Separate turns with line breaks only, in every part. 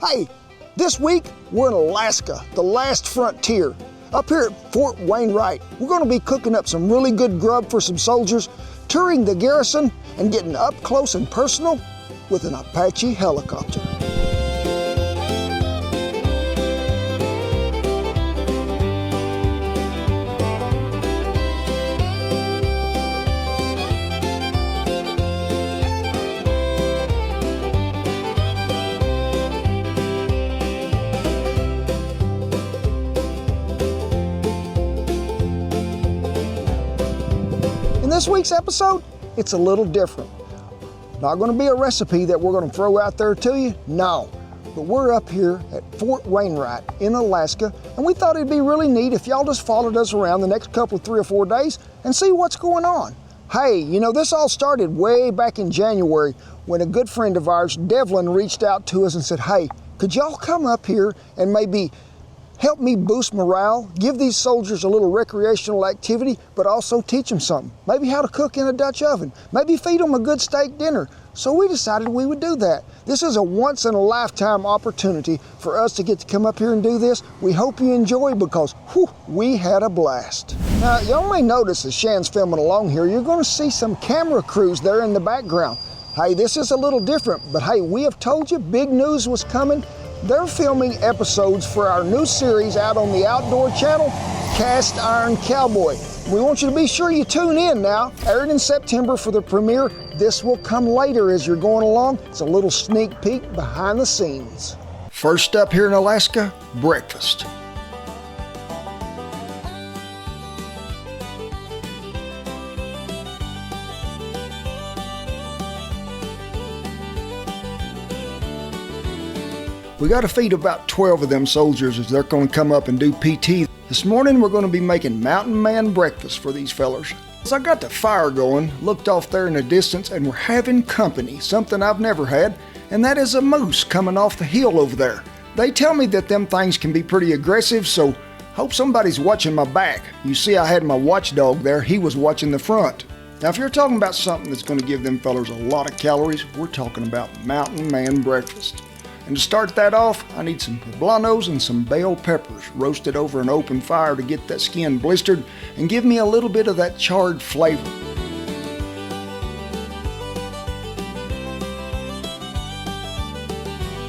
Hey, this week we're in Alaska, the last frontier. Up here at Fort Wainwright, we're going to be cooking up some really good grub for some soldiers, touring the garrison, and getting up close and personal with an Apache helicopter. In this week's episode, it's a little different. Not going to be a recipe that we're going to throw out there to you, no. But we're up here at Fort Wainwright in Alaska, and we thought it'd be really neat if y'all just followed us around the next couple of 3 or 4 days and see what's going on. Hey, you know, this all started way back in January when a good friend of ours, Devlin, reached out to us and said, hey, could y'all come up here and maybe help me boost morale, give these soldiers a little recreational activity, but also teach them something. Maybe how to cook in a Dutch oven. Maybe feed them a good steak dinner. So we decided we would do that. This is a once-in-a-lifetime opportunity for us to get to come up here and do this. We hope you enjoy because, whew, we had a blast. Now, y'all may notice as Shan's filming along here, you're going to see some camera crews there in the background. Hey, this is a little different, but hey, we have told you big news was coming. They're filming episodes for our new series out on the Outdoor Channel, Cast Iron Cowboy. We want you to be sure you tune in now. Aired in September for the premiere. This will come later as you're going along. It's a little sneak peek behind the scenes. First up here in Alaska, breakfast. We got to feed about 12 of them soldiers as they're going to come up and do PT. This morning we're going to be making mountain man breakfast for these fellers. As I got the fire going, looked off there in the distance, and we're having company, something I've never had, and that is a moose coming off the hill over there. They tell me that them things can be pretty aggressive, so hope somebody's watching my back. You see I had my watchdog there, he was watching the front. Now if you're talking about something that's going to give them fellers a lot of calories, we're talking about mountain man breakfast. And to start that off, I need some poblanos and some bell peppers roasted over an open fire to get that skin blistered and give me a little bit of that charred flavor.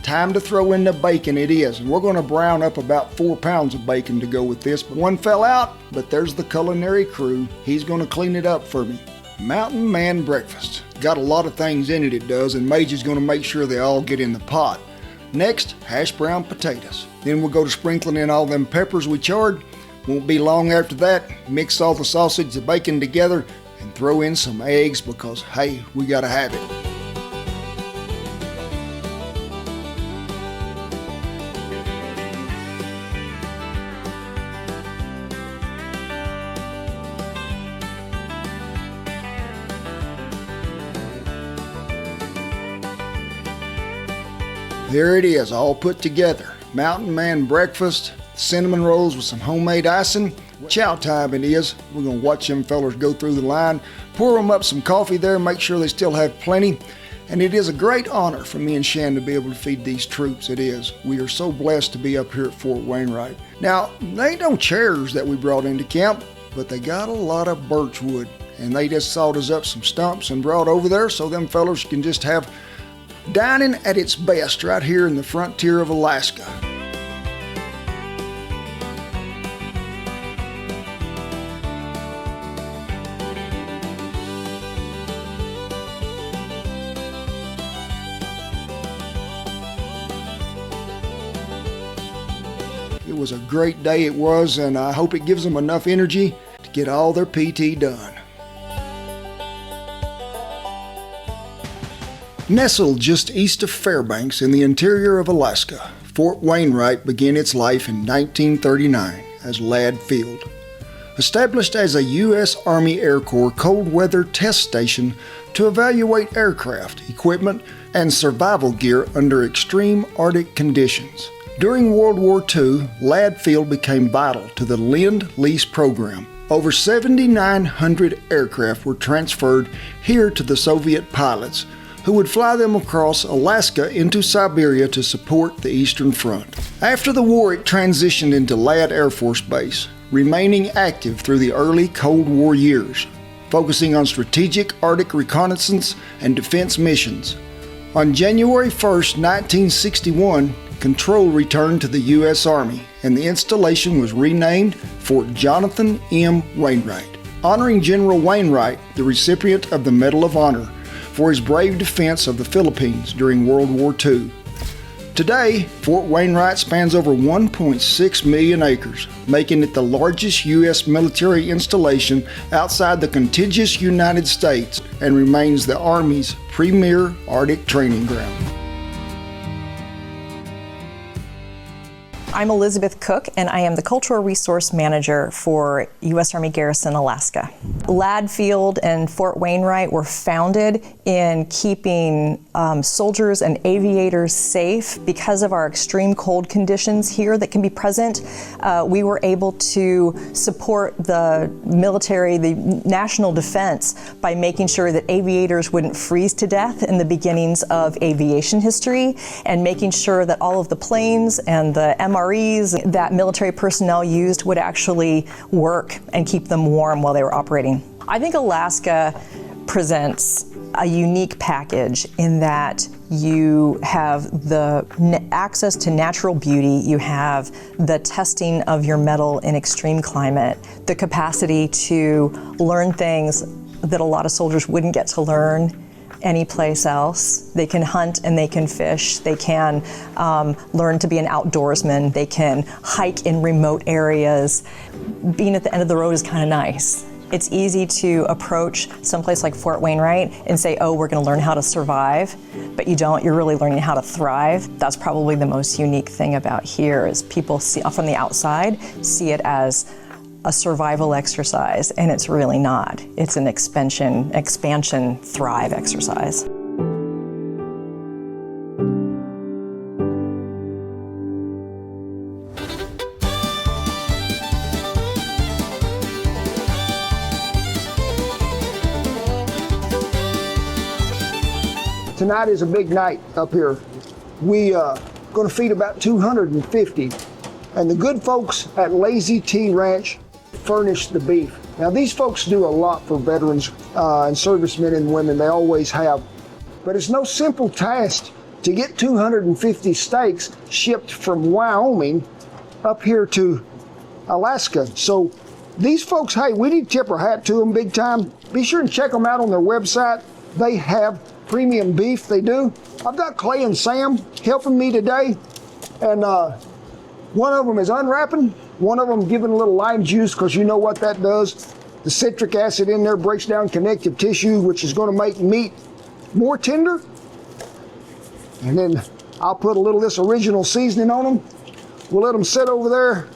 Time to throw in the bacon it is, and we're going to brown up about 4 pounds of bacon to go with this. But one fell out, but there's the culinary crew. He's going to clean it up for me. Mountain man breakfast. Got a lot of things in it does, and Mage is going to make sure they all get in the pot. Next, hash brown potatoes. Then we'll go to sprinkling in all them peppers we charred. Won't be long after that. Mix all the sausage, the bacon together, and throw in some eggs because, hey, we gotta have it. There it is, all put together. Mountain man breakfast, cinnamon rolls with some homemade icing. Chow time it is. We're gonna watch them fellers go through the line, pour them up some coffee there, make sure they still have plenty. And it is a great honor for me and Shan to be able to feed these troops, it is. We are so blessed to be up here at Fort Wainwright. Now, they ain't no chairs that we brought into camp, but they got a lot of birch wood. And they just sawed us up some stumps and brought over there so them fellers can just have dining at its best right here in the frontier of Alaska. It was a great day it was, and I hope it gives them enough energy to get all their PT done. Nestled just east of Fairbanks in the interior of Alaska, Fort Wainwright began its life in 1939 as Ladd Field. Established as a U.S. Army Air Corps cold weather test station to evaluate aircraft, equipment, and survival gear under extreme Arctic conditions. During World War II, Ladd Field became vital to the Lend-Lease program. Over 7,900 aircraft were transferred here to the Soviet pilots who would fly them across Alaska into Siberia to support the Eastern Front. After the war, it transitioned into Ladd Air Force Base, remaining active through the early Cold War years, focusing on strategic Arctic reconnaissance and defense missions. On January 1, 1961, control returned to the U.S. Army, and the installation was renamed Fort Jonathan M. Wainwright, honoring General Wainwright, the recipient of the Medal of Honor, for his brave defense of the Philippines during World War II. Today, Fort Wainwright spans over 1.6 million acres, making it the largest U.S. military installation outside the contiguous United States and remains the Army's premier Arctic training ground.
I'm Elizabeth Cook, and I am the Cultural Resource Manager for U.S. Army Garrison, Alaska. Ladd Field and Fort Wainwright were founded in keeping soldiers and aviators safe. Because of our extreme cold conditions here that can be present, we were able to support the military, the national defense, by making sure that aviators wouldn't freeze to death in the beginnings of aviation history, and making sure that all of the planes and the MREs that military personnel used would actually work and keep them warm while they were operating. I think Alaska presents a unique package in that you have the access to natural beauty, you have the testing of your mettle in extreme climate, the capacity to learn things that a lot of soldiers wouldn't get to learn anyplace else. They can hunt and they can fish. They can learn to be an outdoorsman. They can hike in remote areas. Being at the end of the road is kind of nice. It's easy to approach someplace like Fort Wainwright and say, oh, we're going to learn how to survive, but you don't. You're really learning how to thrive. That's probably the most unique thing about here is people see from the outside see it as a survival exercise, and it's really not. It's an expansion, thrive exercise.
Tonight is a big night up here. We going to feed about 250, and the good folks at Lazy T Ranch furnish the beef. Now these folks do a lot for veterans and servicemen and women. They always have. But it's no simple task to get 250 steaks shipped from Wyoming up here to Alaska. So these folks, hey, we need to tip our hat to them big time. Be sure and check them out on their website. They have premium beef, they do. I've got Clay and Sam helping me today, and one of them is unwrapping, one of them giving a little lime juice, because you know what that does. The citric acid in there breaks down connective tissue, which is going to make meat more tender. And then I'll put a little of this original seasoning on them. We'll let them sit over there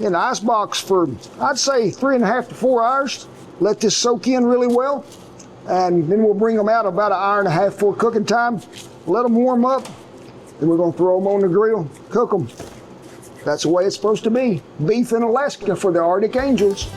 in the ice box for, I'd say, 3.5 to 4 hours. Let this soak in really well. And then we'll bring them out about 1.5 hours for cooking time. Let them warm up. Then we're going to throw them on the grill, cook them. That's the way it's supposed to be. Beef in Alaska for the Arctic Angels.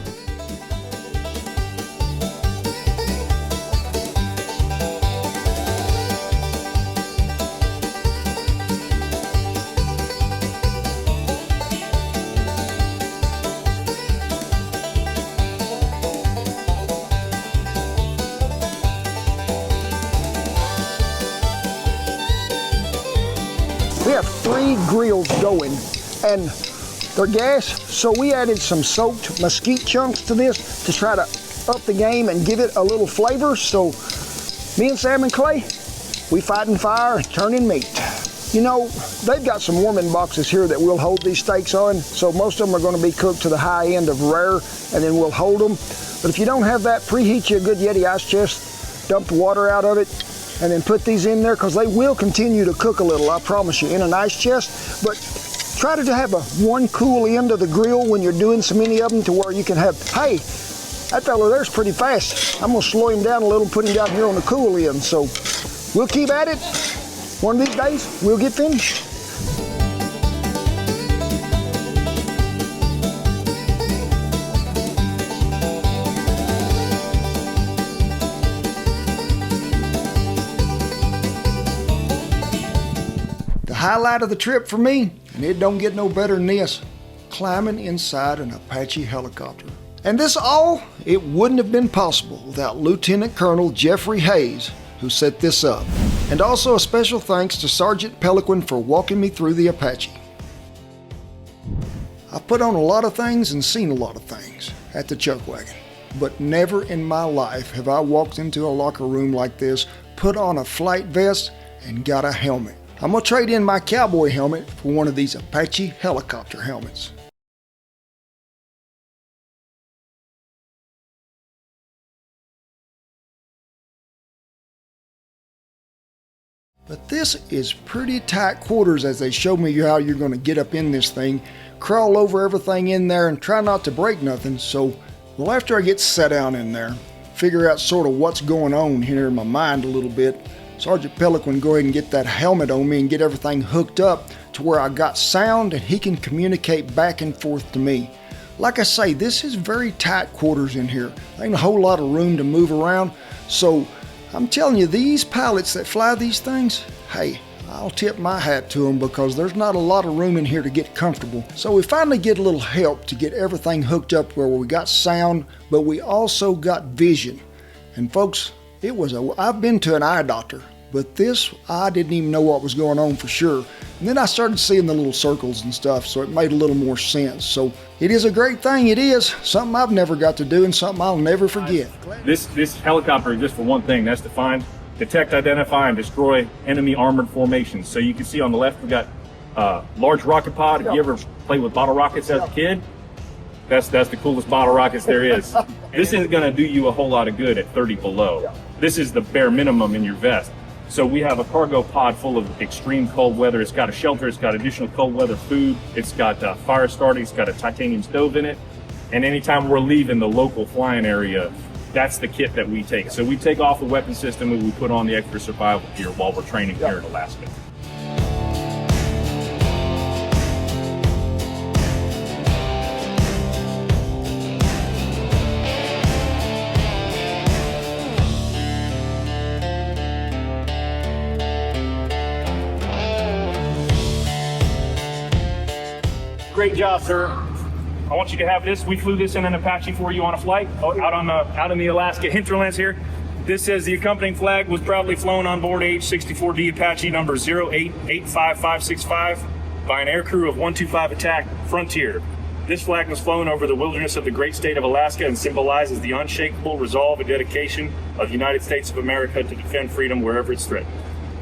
We have 3 grills going, and they're gas, so we added some soaked mesquite chunks to this to try to up the game and give it a little flavor. So me and Sam and Clay, we fighting fire, turning meat. You know, they've got some warming boxes here that we'll hold these steaks on, so most of them are going to be cooked to the high end of rare, and then we'll hold them. But if you don't have that, preheat you a good Yeti ice chest, dump the water out of it, and then put these in there, because they will continue to cook a little, I promise you, in an ice chest. But try to have one cool end of the grill when you're doing so many of them, to where you can have, hey, that fella there's pretty fast. I'm gonna slow him down a little and put him down here on the cool end. So we'll keep at it. One of these days, we'll get finished. highlight of the trip for me, and it don't get no better than this, climbing inside an Apache helicopter. And this all, it wouldn't have been possible without Lieutenant Colonel Jeffrey Hayes, who set this up. And also a special thanks to Sergeant Peliquin for walking me through the Apache. I've put on a lot of things and seen a lot of things at the chuck wagon, but never in my life have I walked into a locker room like this, put on a flight vest, and got a helmet. I'm gonna trade in my cowboy helmet for one of these Apache helicopter helmets. But this is pretty tight quarters, as they showed me how you're gonna get up in this thing, crawl over everything in there and try not to break nothing. So, well, after I get set down in there, figure out sort of what's going on here in my mind a little bit, Sergeant Peliquin go ahead and get that helmet on me and get everything hooked up to where I got sound and he can communicate back and forth to me. Like I say, this is very tight quarters in here. There ain't a whole lot of room to move around. So I'm telling you, these pilots that fly these things, hey, I'll tip my hat to them because there's not a lot of room in here to get comfortable. So we finally get a little help to get everything hooked up where we got sound, but we also got vision. And folks, I've been to an eye doctor, but this, I didn't even know what was going on for sure. And then I started seeing the little circles and stuff, so it made a little more sense. So it is a great thing, it is. Something I've never got to do and something I'll never forget.
This helicopter is just for one thing, that's to find, detect, identify, and destroy enemy armored formations. So you can see on the left, we got large rocket pod. If you ever played with bottle rockets as a kid, that's the coolest bottle rockets there is. This isn't gonna do you a whole lot of good at 30 below. This is the bare minimum in your vest. So we have a cargo pod full of extreme cold weather. It's got a shelter, it's got additional cold weather food, it's got fire starting, it's got a titanium stove in it. And anytime we're leaving the local flying area, that's the kit that we take. So we take off the weapon system and we put on the extra survival gear while we're training here in Alaska. Great job, sir. I want you to have this. We flew this in an Apache for you on a flight out in the Alaska hinterlands here. This says the accompanying flag was proudly flown on board H-64D Apache number 0885565 by an aircrew of 125 Attack Frontier. This flag was flown over the wilderness of the great state of Alaska and symbolizes the unshakable resolve and dedication of the United States of America to defend freedom wherever it's threatened.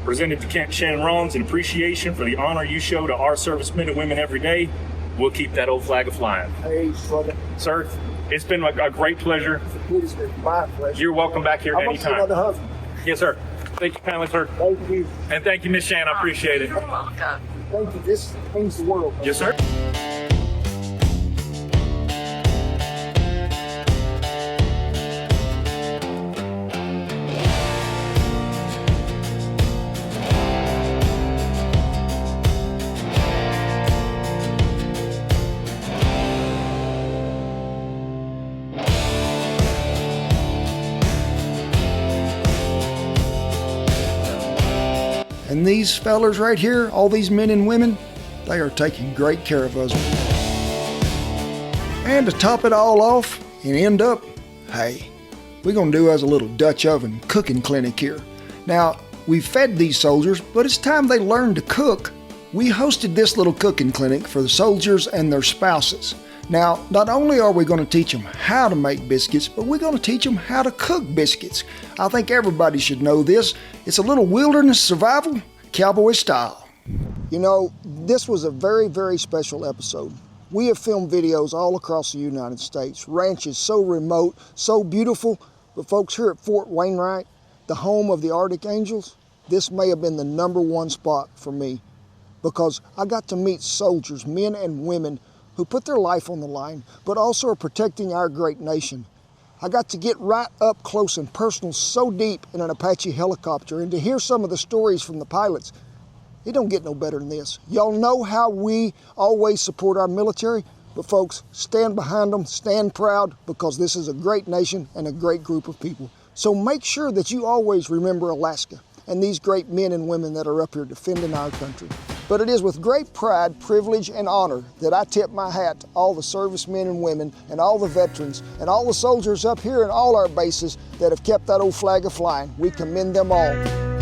Presented to Kent Shannon Rollins in appreciation for the honor you show to our servicemen and women every day. We'll keep that old flag a-flying.
Hey, brother.
Sir, it's been a great pleasure.
It's been my pleasure.
You're welcome back here anytime. Yes, sir. Thank you kindly, sir.
Thank you.
And thank you, Miss Shan. I appreciate it.
You're welcome.
Thank you. This means the world.
Yes, sir.
And these fellers right here, all these men and women, they are taking great care of us. And to top it all off and end up, hey, we're gonna do us a little Dutch oven cooking clinic here. Now, we've fed these soldiers, but it's time they learn to cook. We hosted this little cooking clinic for the soldiers and their spouses. Now, not only are we going to teach them how to make biscuits, but we're going to teach them how to cook biscuits. I think everybody should know this. It's a little wilderness survival, cowboy style. You know, this was a very, very special episode. We have filmed videos all across the United States. Ranches so remote, so beautiful, but folks, here at Fort Wainwright, the home of the Arctic Angels, this may have been the #1 spot for me because I got to meet soldiers, men and women, who put their life on the line, but also are protecting our great nation. I got to get right up close and personal so deep in an Apache helicopter and to hear some of the stories from the pilots. It don't get no better than this. Y'all know how we always support our military, but folks, stand behind them, stand proud, because this is a great nation and a great group of people. So make sure that you always remember Alaska and these great men and women that are up here defending our country. But it is with great pride, privilege, and honor that I tip my hat to all the servicemen and women and all the veterans and all the soldiers up here in all our bases that have kept that old flag a-flying. We commend them all.